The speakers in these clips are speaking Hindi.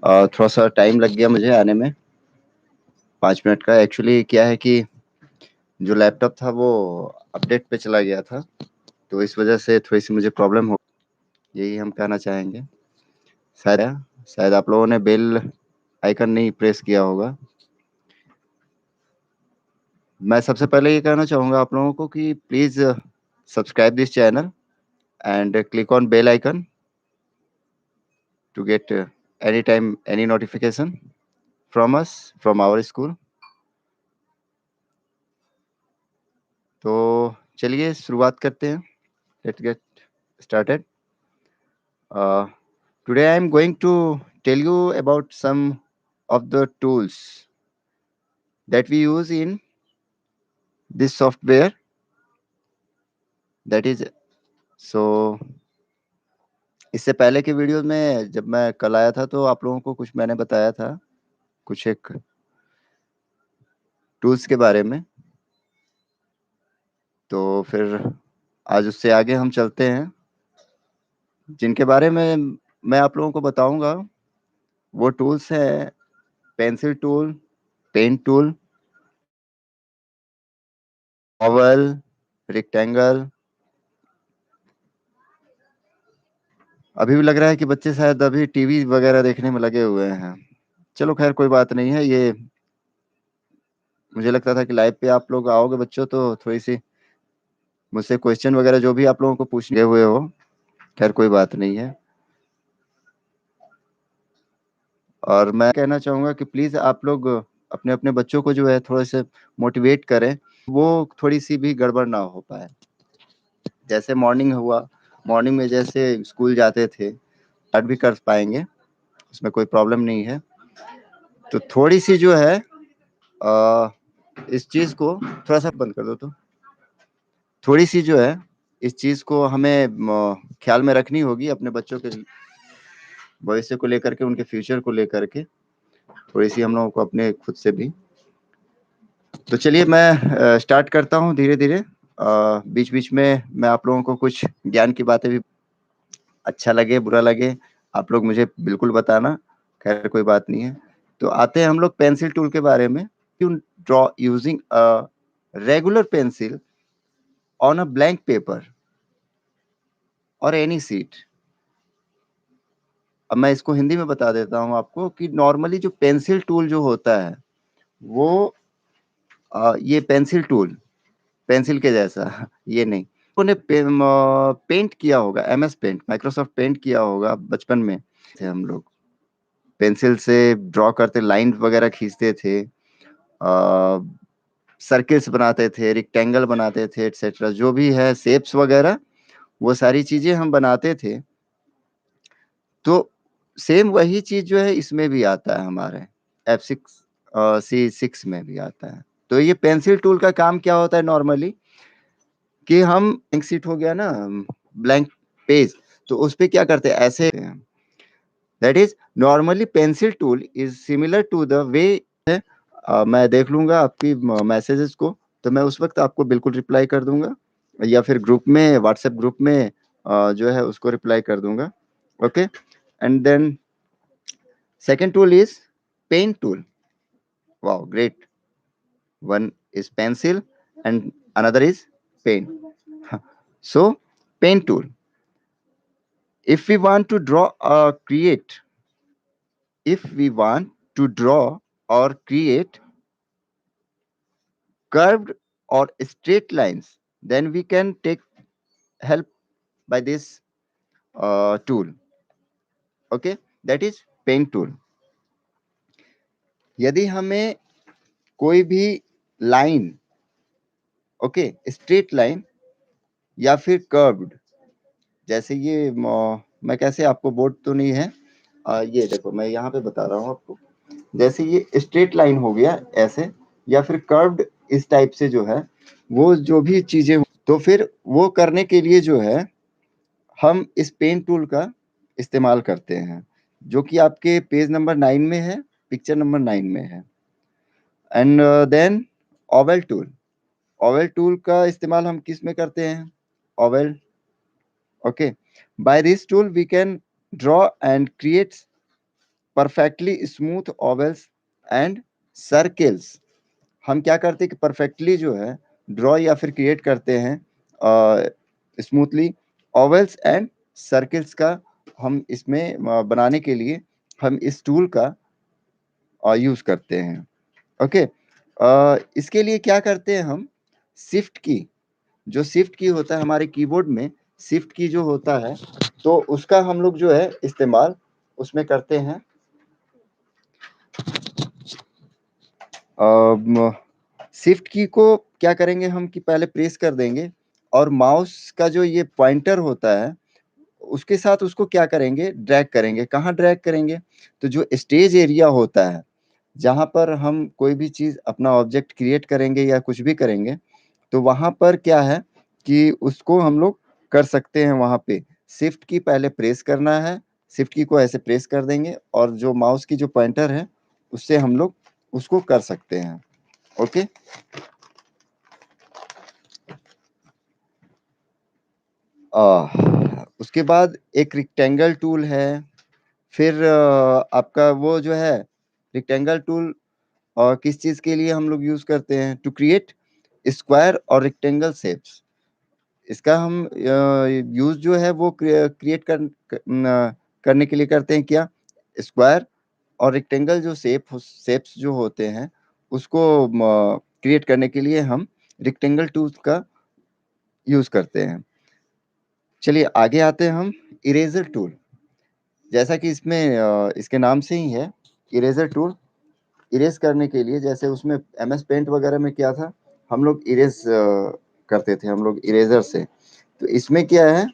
थोड़ा सा टाइम लग गया मुझे आने में, 5 मिनट का। एक्चुअली क्या है कि जो लैपटॉप था वो अपडेट पे चला गया था, तो इस वजह से थोड़ी सी मुझे प्रॉब्लम हो, यही हम कहना चाहेंगे। शायद शायद आप लोगों ने बेल आइकन नहीं प्रेस किया होगा। मैं सबसे पहले ये कहना चाहूँगा आप लोगों को कि please subscribe this channel and click on bell icon to get anytime any notification from us from our school. तो चलिए शुरुआत करते हैं। Let's get started. Today I am going to tell you about some of the tools that we use in this software, that is so इससे पहले के वीडियोस में जब मैं कल आया था तो आप लोगों को कुछ मैंने बताया था, कुछ एक टूल्स के बारे में। तो फिर आज उससे आगे हम चलते हैं, जिनके बारे में मैं आप लोगों को बताऊंगा। वो टूल्स हैं pencil tool, paint tool, oval, rectangle. अभी भी लग रहा है कि बच्चे शायद अभी टीवी वगैरह देखने में लगे हुए हैं। चलो खैर कोई बात नहीं है। ये मुझे लगता था कि लाइव पे आप लोग आओगे बच्चों, तो थोड़ी सी मुझसे क्वेश्चन वगैरह जो भी आप लोगों को पूछने हुए हो। खैर कोई बात नहीं है। और मैं कहना चाहूंगा कि प्लीज आप लोग अपने अपने बच्चों को जो है थोड़ा से मोटिवेट करें, वो थोड़ी सी भी गड़बड़ ना हो पाए। जैसे मॉर्निंग हुआ, मॉर्निंग में जैसे स्कूल जाते थे, स्टार्ट भी कर पाएंगे, उसमें कोई प्रॉब्लम नहीं है। तो थोड़ी सी जो है इस चीज को थोड़ा सा बंद कर दो। तो थोड़ी सी जो है इस चीज को हमें ख्याल में रखनी होगी अपने बच्चों के भविष्य को लेकर के, उनके फ्यूचर को लेकर के। थोड़ी सी हम लोगों को अपने खुद से भी। तो चलिए मैं स्टार्ट करता हूँ धीरे धीरे। बीच बीच में मैं आप लोगों को कुछ ज्ञान की बातें भी, अच्छा लगे बुरा लगे, आप लोग मुझे बिल्कुल बताना। खैर कोई बात नहीं है। तो आते हैं हम लोग पेंसिल टूल के बारे में। You draw using a regular pencil on a blank paper और एनी सीट। अब मैं इसको हिंदी में बता देता हूँ आपको कि नॉर्मली जो पेंसिल टूल जो होता है वो ये पेंसिल टूल पेंसिल के जैसा ये नहीं। उन्होंने पेंट किया होगा, एमएस पेंट, माइक्रोसॉफ्ट पेंट किया होगा बचपन में। थे हम लोग पेंसिल से ड्रॉ करते, लाइन वगैरह खींचते थे, सर्किल्स बनाते थे, रेक्टेंगल बनाते थे, एटसेट्रा जो भी है शेप्स वगैरह, वो सारी चीजें हम बनाते थे। तो सेम वही चीज जो है इसमें भी आता है, हमारे F6C6 में भी आता है। तो ये पेंसिल टूल का काम क्या होता है नॉर्मली, कि हम ब्लैंक शीट हो गया ना, ब्लैंक पेज, तो उस पे क्या करते हैं ऐसे। That is normally pencil tool is similar to the way. मैं देख लूंगा आपकी मैसेजेस को, तो मैं उस वक्त आपको बिल्कुल रिप्लाई कर दूंगा, या फिर ग्रुप में, व्हाट्सएप ग्रुप में जो है उसको रिप्लाई कर दूंगा। Okay. And then second tool is pen tool. Wow great. one is pencil and another is pen. So pen tool, if we want to draw or create, if we want to draw or create curved or straight lines, then we can take help by this tool. Okay, that is pen tool. यदि हमें कोई भी लाइन, ओके, स्ट्रेट लाइन या फिर कर्व्ड, जैसे ये मैं कैसे, आपको बोर्ड तो नहीं है, ये देखो मैं यहाँ पे बता रहा हूँ आपको। जैसे ये स्ट्रेट लाइन हो गया ऐसे, या फिर कर्व्ड इस टाइप से जो है, वो जो भी चीजें, तो फिर वो करने के लिए जो है हम इस पेन टूल का इस्तेमाल करते हैं, जो कि आपके पेज नंबर 9 में है, पिक्चर नंबर 9 में है। And then oval tool, oval tool का इस्तेमाल हम किस में करते हैं, oval. Okay, by this tool we can draw and create perfectly smooth ovals and circles. हम क्या करते हैं कि परफेक्टली जो है ड्रॉ या फिर क्रिएट करते हैं स्मूथली ओवल्स एंड सर्किल्स का। हम इसमें बनाने के लिए हम इस टूल का यूज करते हैं। ओके, इसके लिए क्या करते हैं हम, शिफ्ट की, जो शिफ्ट की होता है हमारे कीबोर्ड में, शिफ्ट की जो होता है, तो उसका हम लोग जो है इस्तेमाल उसमें करते हैं। शिफ्ट की को क्या करेंगे हम कि पहले प्रेस कर देंगे, और माउस का जो ये पॉइंटर होता है उसके साथ उसको क्या करेंगे, ड्रैग करेंगे। कहाँ ड्रैग करेंगे, तो जो स्टेज एरिया होता है जहाँ पर हम कोई भी चीज अपना ऑब्जेक्ट क्रिएट करेंगे या कुछ भी करेंगे, तो वहां पर क्या है कि उसको हम लोग कर सकते हैं। वहां पे शिफ्ट की पहले प्रेस करना है, शिफ्ट की को ऐसे प्रेस कर देंगे, और जो माउस की जो पॉइंटर है उससे हम लोग उसको कर सकते हैं। ओके, उसके बाद एक रेक्टेंगल टूल है। फिर आपका वो जो है रेक्टेंगल टूल किस चीज के लिए हम लोग यूज करते हैं, टू क्रिएट स्क्वायर और रेक्टेंगल शेप्स। इसका हम यूज जो है वो क्रिएट करने के लिए करते हैं क्या, स्क्वायर और रेक्टेंगल जो शेप्स जो होते हैं उसको क्रिएट करने के लिए हम रेक्टेंगल टूल्स का यूज करते हैं। चलिए आगे आते हैं हम, इरेजर टूल। जैसा कि इसमें इसके नाम से ही है, इरेजर टूल। इरेज करने के लिए, जैसे उसमें MS पेंट वगैरह में क्या था, हम लोग इरेज करते थे हम लोग इरेजर से। तो इसमें क्या है,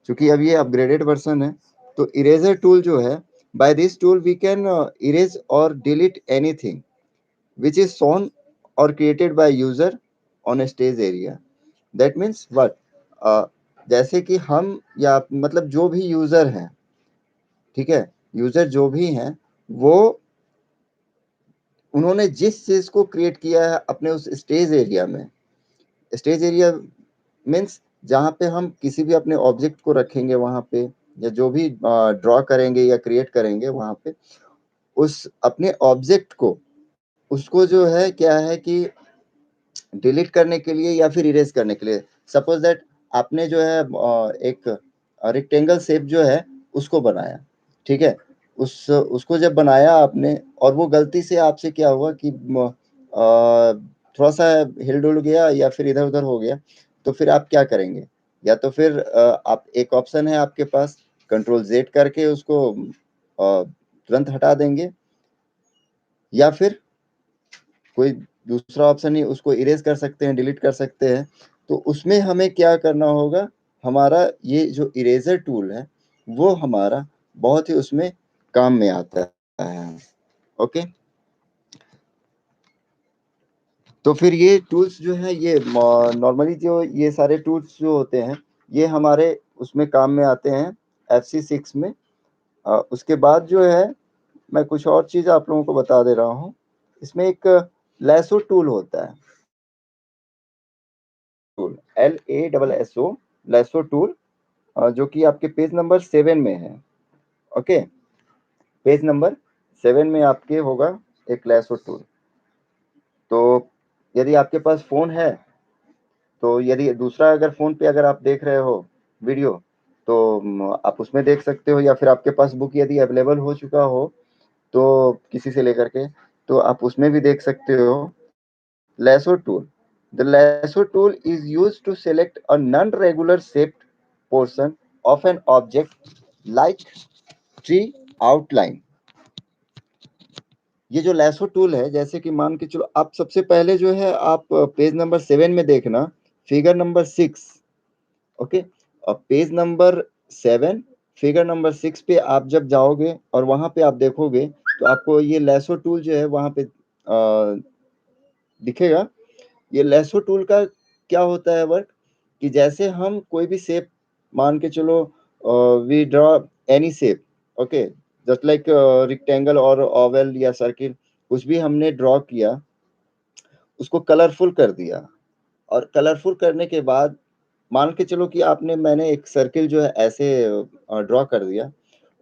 क्योंकि अब ये अपग्रेडेड वर्जन है, तो इरेजर टूल जो है, by this tool we can erase और delete anything which is shown or created by user on a stage area. That means what? जैसे कि हम, या मतलब जो भी यूजर हैं, ठीक है, यूजर जो भी हैं, वो उन्होंने जिस चीज को क्रिएट किया है अपने उस स्टेज एरिया में, स्टेज एरिया मीन्स जहाँ पे हम किसी भी अपने ऑब्जेक्ट को रखेंगे वहां पे, या जो भी ड्रॉ करेंगे या क्रिएट करेंगे वहां पे, उस अपने ऑब्जेक्ट को, उसको जो है क्या है कि डिलीट करने के लिए या फिर इरेज करने के लिए। सपोज दैट आपने जो है एक रेक्टेंगल शेप जो है उसको बनाया, ठीक है, उसको जब बनाया आपने, और वो गलती से आपसे क्या हुआ कि थोड़ा सा हिल डुल गया या फिर इधर उधर हो गया, तो फिर आप क्या करेंगे, या तो फिर आप, एक ऑप्शन है आपके पास, Ctrl Z करके उसको तुरंत हटा देंगे, या फिर कोई दूसरा ऑप्शन ही, उसको इरेज कर सकते हैं, डिलीट कर सकते हैं। तो उसमें हमें क्या करना होगा, हमारा ये जो इरेजर टूल है वो हमारा बहुत ही उसमें काम में आता है। ओके, तो फिर ये टूल्स जो है, ये नॉर्मली जो ये सारे टूल्स जो होते हैं ये हमारे उसमें काम में आते हैं FC6 में। उसके बाद जो है मैं कुछ और चीज आप लोगों को बता दे रहा हूँ। इसमें एक लैसो टूल होता है, टूल LASSO, लैसो टूल, जो कि आपके पेज नंबर 7 में है। ओके, पेज नंबर 7 में आपके होगा एक लैसो टूल। तो यदि आपके पास फोन है, तो यदि दूसरा अगर फोन पे अगर आप देख रहे हो वीडियो, तो आप उसमें देख सकते हो, या फिर आपके पास बुक यदि अवेलेबल हो चुका हो तो किसी से लेकर के, तो आप उसमें भी देख सकते हो। Lasso tool. The lasso tool is used to select a non-regular shaped portion of an object like tree outline. ये जो लैसो टूल है, जैसे कि मान के चलो, आप सबसे पहले जो है आप पेज नंबर 7 में देखना, फिगर नंबर 6। ओके, और पेज नंबर 7 फिगर नंबर 6 पे आप जब जाओगे और वहां पे आप देखोगे, तो आपको ये लैसो टूल जो है वहां पे दिखेगा। ये लैसो टूल का क्या होता है वर्क, कि जैसे हम कोई भी शेप, मान के चलो we draw any shape, okay, just like rectangle और ओवल या सर्किल, कुछ भी हमने ड्रॉ किया, उसको कलरफुल कर दिया, और कलरफुल करने के बाद मान के चलो कि आपने, मैंने एक सर्किल जो है ऐसे ड्रॉ कर दिया,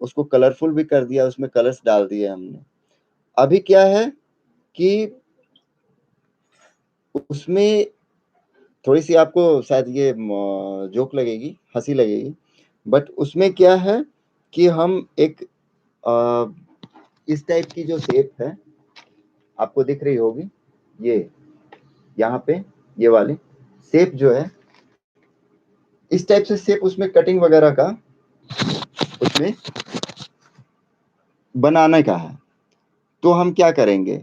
उसको कलरफुल भी कर दिया, उसमें कलर्स डाल दिए हमने। अभी क्या है कि उसमें थोड़ी-सी आपको शायद ये जोक लगेगी, हँसी लगेगी, बट उसमें क्या है कि हम एक इस टाइप की जो शेप है, आपको दिख रही होगी, ये यहाँ पे ये वाली शेप जो है, इस टाइप से शेप उसमें कटिंग वगैरह का उसमें बनाने का है। तो हम क्या करेंगे,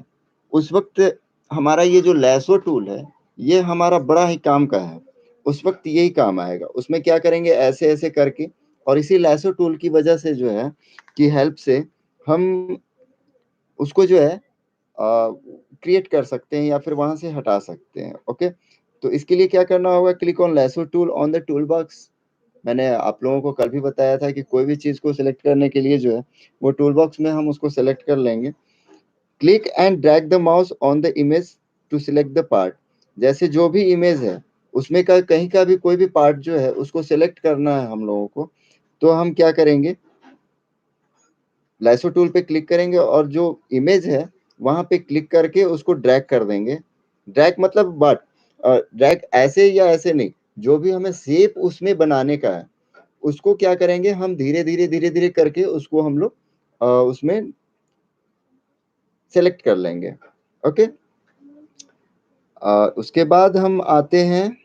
उस वक़्त हमारा ये जो लैसो टूल है, ये हमारा बड़ा ही काम का है। उस वक़्त यही काम आएगा। उसमें क्या करेंगे, ऐसे-ऐसे करके, और इसी लैसो टूल की वजह से जो है की हेल्प से हम उसको जो है क्रिएट कर सकते हैं या फिर वहाँ से हटा सकते हैं। ओके? तो इसके लिए क्या करना होगा, click on lasso tool on the tool box. मैंने आप लोगों को कल भी बताया था कि कोई भी चीज़ को सिलेक्ट करने के लिए जो है, वो टूल बॉक्स में हम उसको सेलेक्ट कर लेंगे। Click and drag the mouse on the image to select the part. जैसे जो भी इमेज है, उसमें का कहीं का भी कोई भी पार्ट जो है, उसको सिलेक्ट करना है हम लोगों को। तो हम क्या करेंगे, लैसो टूल पे क्लिक करेंगे और जो इमेज है, वहाँ पे क्लिक करके उसको ड्रैग कर देंगे। ड्रैग मतलब ड्रैग ऐसे या ऐसे नहीं, जो भी हमें शेप उसमें बनाने का है, उसको क्या करेंगे, हम धीरे-धीरे, धीरे-धीरे करके उसको हम लोग उसमें सेलेक्ट कर लेंगे। ओके? उसके बाद हम आते हैं,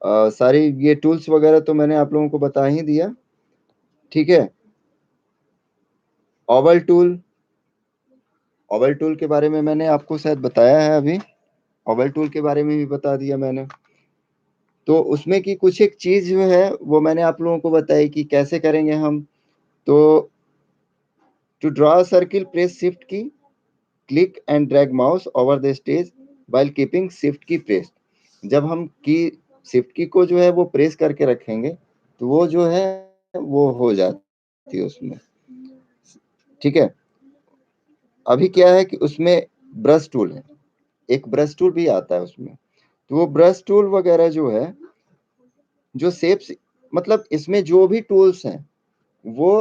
सारी ये टूल्स वगैरह तो मैंने आप लोगों को बता ही दिया, ठीक है? ओवल टूल, ओवल टूल के बारे में मैंने आपको शायद बताया है अभी, ओवल टूल के बारे में भी बता दिया मैंने। तो उसमें की कुछ एक चीज़ जो है, वो मैंने आप लोगों को बताई कि कैसे करेंगे हम। तो to draw a circle, press shift key, click and drag mouse over the stage while keeping shift key pressed. जब हम की शिफ्ट की को जो है वो प्रेस करके रखेंगे, तो वो जो है वो हो जाती है उसमें, ठीक है? अभी क्या है कि उसमें ब्रश टूल है, एक ब्रश टूल भी आता है उसमें। तो वो ब्रश टूल वगैरह जो है, जो शेप्स, मतलब इसमें जो भी टूल्स हैं, वो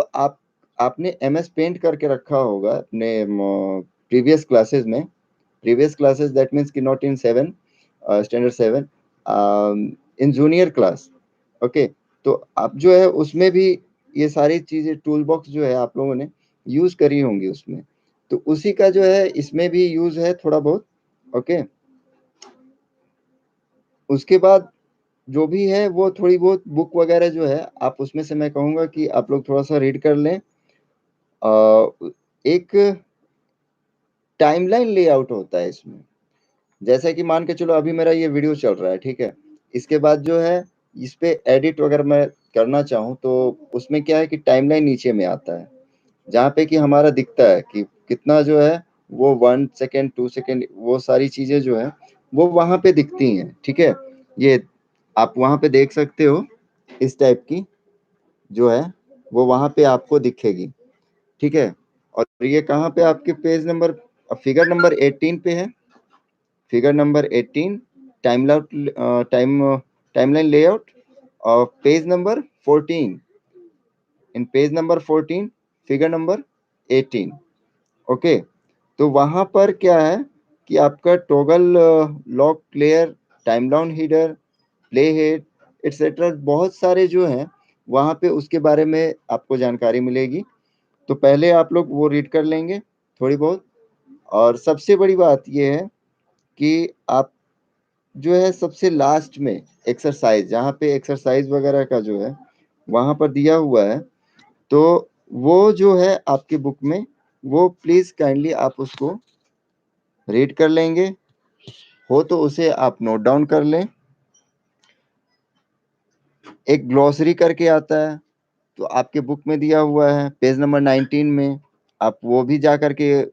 आपने एमएस पेंट करके रखा होगा अपने प्रीवियस क्लासेस में। प्रीवियस क्लासेस दैट मीन्स कि not in 7 standard 7, in junior class. Okay? तो आप जो है उसमें भी ये सारी चीज़ें, टूल बॉक्स जो है आप लोगों ने यूज़ करी होंगी उसमें। तो उसी का जो है इसमें भी यूज़ है थोड़ा बहुत। ओके? उसके बाद जो भी है वो थोड़ी बहुत बुक वगैरह जो है, आप उसमें से मैं कहूँगा कि आप लोग थोड़ा-सा रीड कर लें। एक टाइमलाइन लेआउट होता है इसमें। जैसे कि मान के चलो अभी मेरा ये वीडियो चल रहा है, ठीक है? इसके बाद जो है इस पे एडिट अगर मैं करना चाहूँ, तो उसमें क्या है कि टाइमलाइन नीचे में आता है, जहाँ पे कि हमारा दिखता है कि कितना जो है वो 1 सेकंड, 2 सेकंड, वो सारी चीज़ें जो हैं, वो वहाँ पे दिखती हैं, ठीक है? ये आप वहाँ पे देख सकते हो, इस टाइप की जो है, वो वहाँ पे आपको दिखेगी, ठीक है? और ये कहाँ पे आपके पेज नंबर, फिगर नंबर 18 पे है। फिगर नंबर 18, टाइमलाइन लेआउट, और पेज नंबर 14, इन page number 14, figure number 18। Okay? तो वहाँ पर क्या है कि आपका toggle lock player, time down header, play head etcetera, बहुत सारे जो हैं वहाँ पे उसके बारे में आपको जानकारी मिलेगी। तो पहले आप लोग वो रीड कर लेंगे थोड़ी बहुत। और सबसे बड़ी बात ये है कि आप जो है सबसे लास्ट में एक्सरसाइज, जहाँ पे एक्सरसाइज वगैरह का जो है वहाँ पर दिया हुआ है, तो वो जो है आपकी बुक में, वो प्लीज काइंडली आप उसको रीड कर लेंगे, हो तो उसे आप नोट डाउन कर लें। एक ग्लॉसरी करके आता है, तो आपके बुक में दिया हुआ है पेज नंबर 19 में, आप वो भी जा करके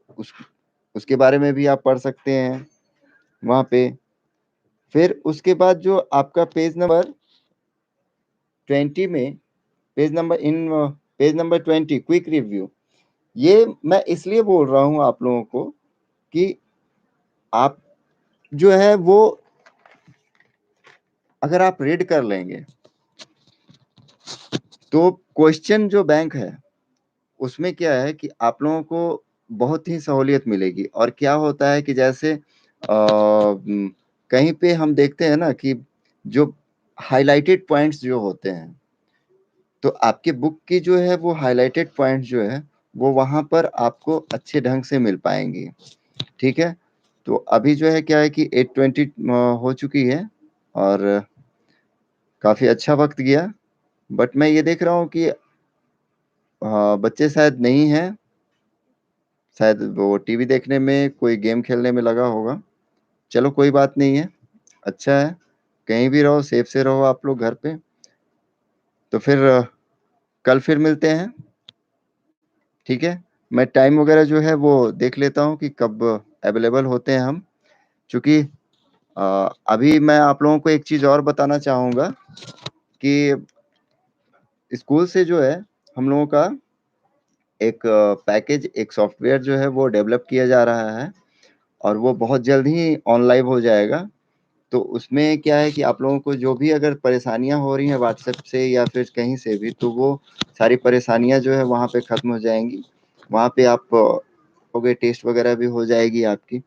उसके बारे में भी आप पढ़ सकते हैं वहाँ पे। फिर उसके बाद जो आपका पेज नंबर 20 में, पेज नंबर 20 क्विक रिव्यू, ये मैं इसलिए बोल रहा हूँ आप लोगों को कि आप जो है वो अगर आप रीड कर लेंगे, तो क्वेश्चन जो बैंक है उसमें क्या है कि आप लोगों को बहुत ही सहूलियत मिलेगी। और क्या होता है कि जैसे कहीं पे हम देखते हैं ना कि जो हाइलाइटेड पॉइंट्स जो होते हैं, तो आपके बुक की जो है वो हाइलाइटेड पॉइंट्स जो है, वो वहाँ पर आपको अच्छे ढंग से मिल पाएँगी, ठीक है? तो अभी जो है क्या है कि 8:20 हो चुकी है और काफ़ी अच्छा वक़्त गया। बट मैं ये देख रहा हूँ कि बच्चे शायद नहीं हैं, शायद वो टीवी देखने में, कोई गेम खेलने में लगा होगा। चलो कोई बात नहीं है, अच्छा है, कहीं भी रहो, सेफ से रहो आप लोग घर पे। तो फिर कल फिर मिलते हैं, ठीक है? मैं टाइम वग़ैरह जो है वो देख लेता हूँ कि कब अवेलेबल होते हैं हम। चूँकि अभी मैं आप लोगों को एक चीज़ और बताना चाहूँगा कि स्कूल से जो है हम लोगों का एक पैकेज, एक सॉफ्टवेयर जो है वो डेवलप किया जा रहा है और वो बहुत जल्द ही ऑन लाइव हो जाएगा। तो उसमें क्या है कि आप लोगों को जो भी अगर परेशानियाँ हो रही हैं व्हाट्सएप से या फिर कहीं से भी, तो वो सारी परेशानियाँ जो है वहाँ पे ख़त्म हो जाएँगी। वहाँ पे आप हो गए, टेस्ट वग़ैरह भी हो जाएगी आपकी।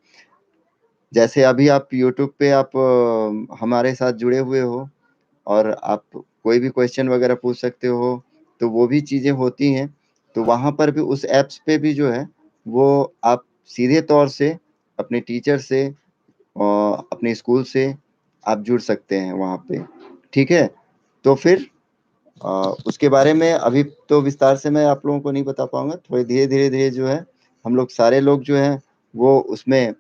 जैसे अभी आप यूट्यूब पे आप हमारे साथ जुड़े हुए हो और आप कोई भी क्वेश्चन वग़ैरह पूछ सकते हो, तो वो भी चीज़ें होती हैं। तो वहाँ पर भी उस ऐप्स पे भी जो है, वो आप सीधे तौर से अपने टीचर से अपने स्कूल से आप जुड़ सकते हैं वहाँ पे, ठीक है? तो फिर उसके बारे में अभी तो विस्तार से मैं आप लोगों को नहीं बता पाऊँगा, थोड़ी धीरे-धीरे जो है, हम लोग सारे लोग जो हैं, वो उसमें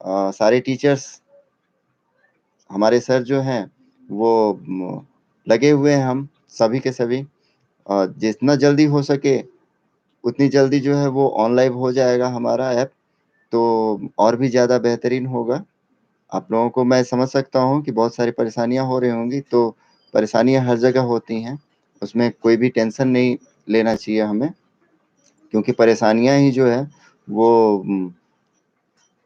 सारे टीचर्स, हमारे सर जो हैं, वो लगे हुए हैं हम सभी के सभी। जितना जल्दी हो सके, उतनी जल्दी जो है वो ऑन लाइव हो जाएगा हमारा ऐप, तो और भी ज़्यादा बेहतरीन होगा। आप लोगों को मैं समझ सकता हूँ कि बहुत सारी परेशानियाँ हो रही होंगी, तो परेशानियाँ हर जगह होती हैं, उसमें कोई भी टेंशन नहीं लेना चाहिए हमें, क्योंकि परेशानियाँ ही जो है वो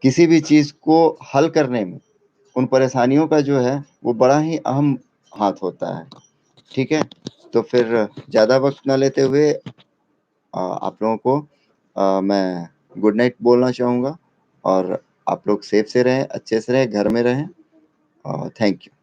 किसी भी चीज़ को हल करने में, उन परेशानियों का जो है वो बड़ा ही अहम हाथ होता है, ठीक है? तो फिर ज़्यादा वक़्त ना लेते हुए आप लोगों को मैं गुड नाइट बोलना चाहूँगा और आप लोग सेफ से रहें, अच्छे से रहें, घर में रहें। Thank you.